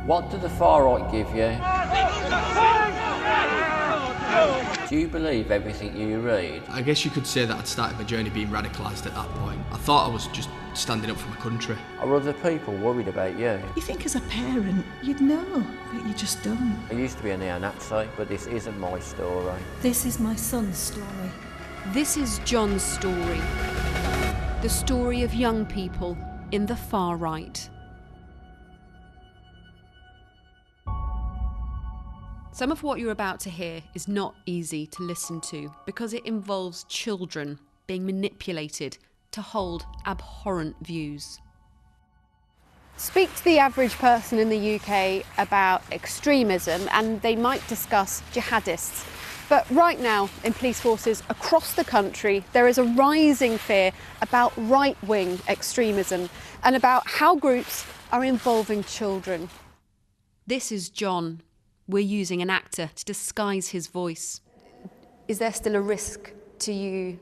What did the far right give you? Do you believe everything you read? I guess you could say that I'd started my journey being radicalised at that point. I thought I was just standing up for my country. Are other people worried about you? You think as a parent you'd know, but you just don't. I used to be a neo-Nazi, but this isn't my story. This is my son's story. This is John's story. The story of young people in the far right. Some of what you're about to hear is not easy to listen to because it involves children being manipulated to hold abhorrent views. Speak to the average person in the UK about extremism and they might discuss jihadists. But right now, in police forces across the country, there is a rising fear about right-wing extremism and about how groups are involving children. This is John. We're using an actor to disguise his voice. Is there still a risk to you,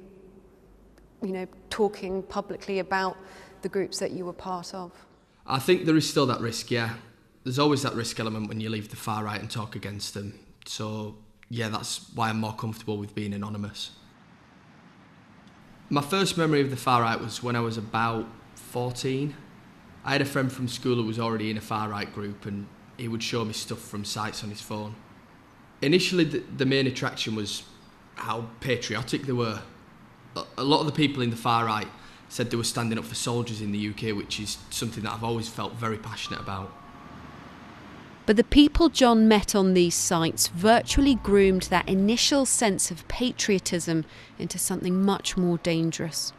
talking publicly about the groups that you were part of? I think there is still that risk, yeah. There's always that risk element when you leave the far right and talk against them. So, yeah, that's why I'm more comfortable with being anonymous. My first memory of the far right was when I was about 14. I had a friend from school who was already in a far right group and he would show me stuff from sites on his phone. Initially, the main attraction was how patriotic they were. A lot of the people in the far right said they were standing up for soldiers in the UK, which is something that I've always felt very passionate about. But the people John met on these sites virtually groomed that initial sense of patriotism into something much more dangerous.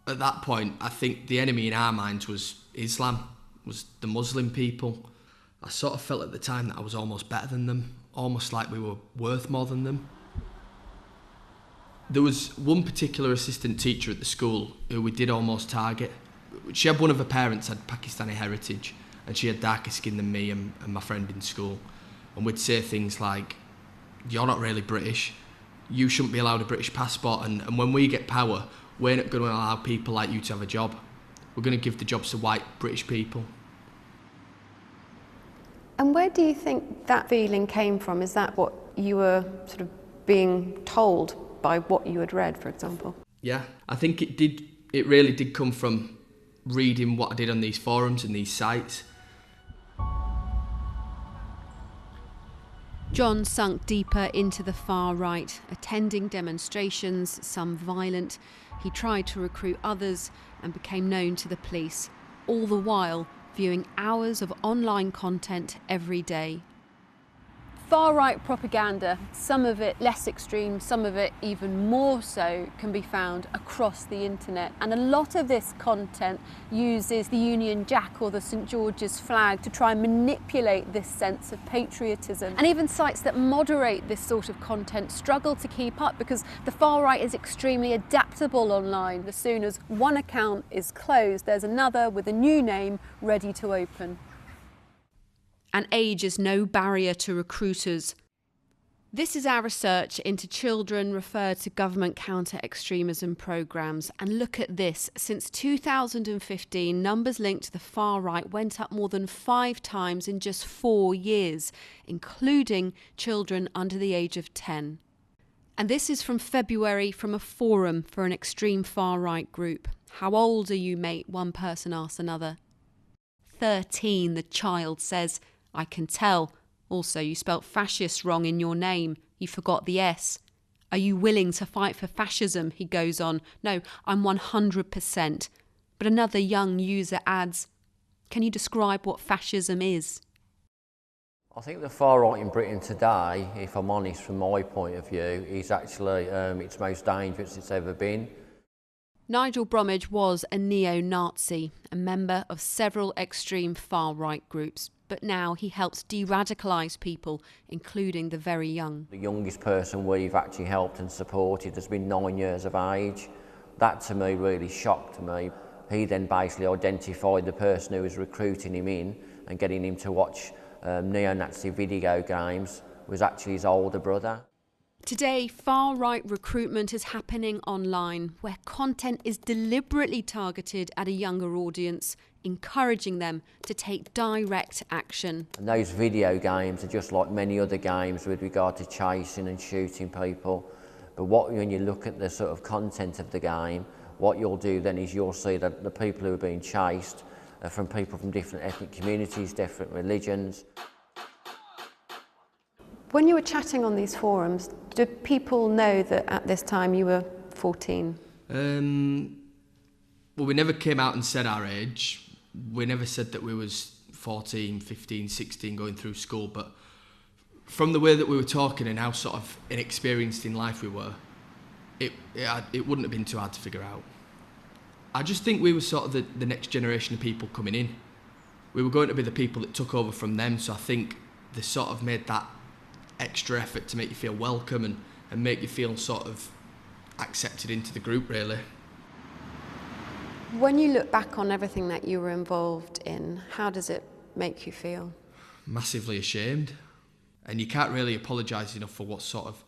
At that point, I think the enemy in our minds was Islam, was the Muslim people. I sort of felt at the time that I was almost better than them, almost like we were worth more than them. There was one particular assistant teacher at the school who we did almost target. She had one of her parents had Pakistani heritage and she had darker skin than me and my friend in school. And we'd say things like, "You're not really British, you shouldn't be allowed a British passport, and when we get power, we're not going to allow people like you to have a job. We're going to give the jobs to white British people." And where do you think that feeling came from? Is that what you were sort of being told by what you had read, for example? Yeah, I think it really did come from reading what I did on these forums and these sites. John sunk deeper into the far right, attending demonstrations, some violent. He tried to recruit others and became known to the police, all the while viewing hours of online content every day. Far-right propaganda, some of it less extreme, some of it even more so, can be found across the internet. And a lot of this content uses the Union Jack or the St George's flag to try and manipulate this sense of patriotism. And even sites that moderate this sort of content struggle to keep up because the far right is extremely adaptable online. As soon as one account is closed, there's another with a new name ready to open. And age is no barrier to recruiters. This is our research into children referred to government counter-extremism programmes. And look at this. Since 2015, numbers linked to the far right went up more than 5 times in just 4 years, including children under the age of 10. And this is from February from a forum for an extreme far right group. "How old are you, mate?" one person asks another. 13, the child says. "I can tell. Also, you spelt fascist wrong in your name. You forgot the S. Are you willing to fight for fascism?" he goes on. "No, I'm 100%. But another young user adds, "Can you describe what fascism is?" I think the far right in Britain today, if I'm honest from my point of view, is actually its most dangerous it's ever been. Nigel Bromwich was a neo-Nazi, a member of several extreme far-right groups, but now he helps de-radicalise people, including the very young. The youngest person we've actually helped and supported has been 9 years of age. That to me really shocked me. He then basically identified the person who was recruiting him in and getting him to watch neo-Nazi video games was actually his older brother. Today, far-right recruitment is happening online, where content is deliberately targeted at a younger audience, encouraging them to take direct action. And those video games are just like many other games with regard to chasing and shooting people. But when you look at the sort of content of the game, what you'll do then is you'll see that the people who are being chased are from people from different ethnic communities, different religions. When you were chatting on these forums, did people know that at this time you were 14? Well, we never came out and said our age. We never said that we was 14, 15, 16 going through school, but from the way that we were talking and how sort of inexperienced in life we were, it wouldn't have been too hard to figure out. I just think we were sort of the next generation of people coming in. We were going to be the people that took over from them, so I think they sort of made that extra effort to make you feel welcome and make you feel sort of accepted into the group, really. When you look back on everything that you were involved in, how does it make you feel? Massively ashamed. And you can't really apologise enough for what sort of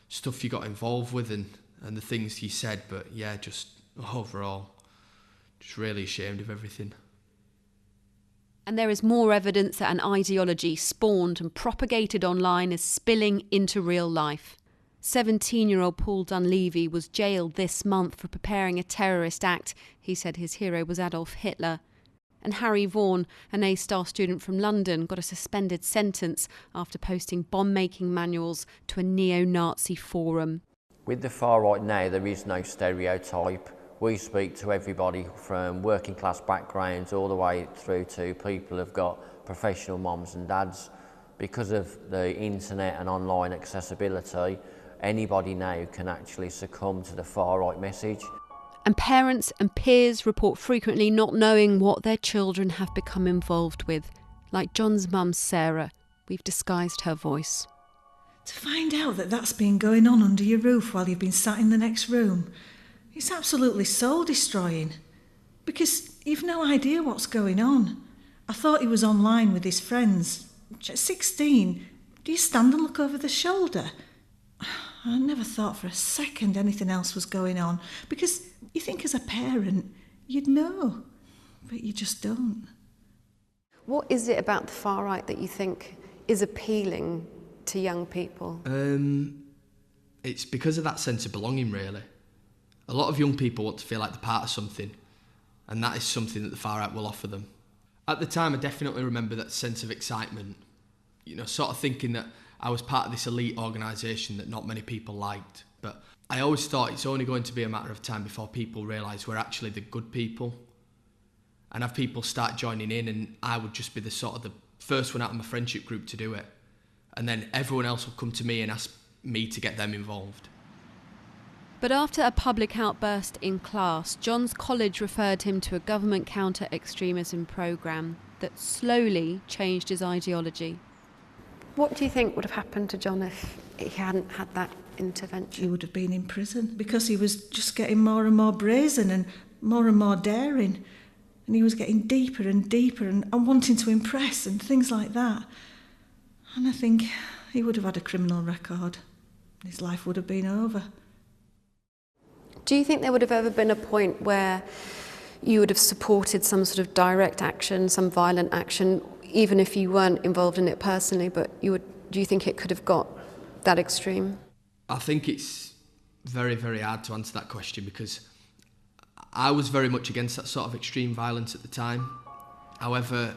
stuff you got involved with and the things you said, but yeah, just overall, just really ashamed of everything. And there is more evidence that an ideology spawned and propagated online is spilling into real life. 17-year-old Paul Dunleavy was jailed this month for preparing a terrorist act. He said his hero was Adolf Hitler. And Harry Vaughan, an A-star student from London, got a suspended sentence after posting bomb-making manuals to a neo-Nazi forum. With the far right now, there is no stereotype. We speak to everybody from working class backgrounds all the way through to people who've got professional mums and dads. Because of the internet and online accessibility, anybody now can actually succumb to the far right message. And parents and peers report frequently not knowing what their children have become involved with. Like John's mum, Sarah, we've disguised her voice. To find out that that's been going on under your roof while you've been sat in the next room, it's absolutely soul-destroying. Because you've no idea what's going on. I thought he was online with his friends. At 16, do you stand and look over the shoulder? I never thought for a second anything else was going on, because you think as a parent you'd know, but you just don't. What is it about the far right that you think is appealing to young people? It's because of that sense of belonging, really. A lot of young people want to feel like they're part of something, and that is something that the far right will offer them. At the time, I definitely remember that sense of excitement, sort of thinking that I was part of this elite organisation that not many people liked. But I always thought it's only going to be a matter of time before people realise we're actually the good people and have people start joining in, and I would just be the first one out of my friendship group to do it. And then everyone else would come to me and ask me to get them involved. But after a public outburst in class, John's college referred him to a government counter-extremism programme that slowly changed his ideology. What do you think would have happened to John if he hadn't had that intervention? He would have been in prison because he was just getting more and more brazen and more daring. And he was getting deeper and deeper and wanting to impress and things like that. And I think he would have had a criminal record. His life would have been over. Do you think there would have ever been a point where you would have supported some sort of direct action, some violent action, even if you weren't involved in it personally, but do you think it could have got that extreme? I think it's very, very hard to answer that question because I was very much against that sort of extreme violence at the time. However,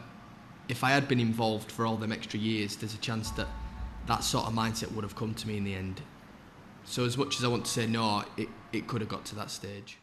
if I had been involved for all them extra years, there's a chance that that sort of mindset would have come to me in the end. So as much as I want to say no, it could have got to that stage.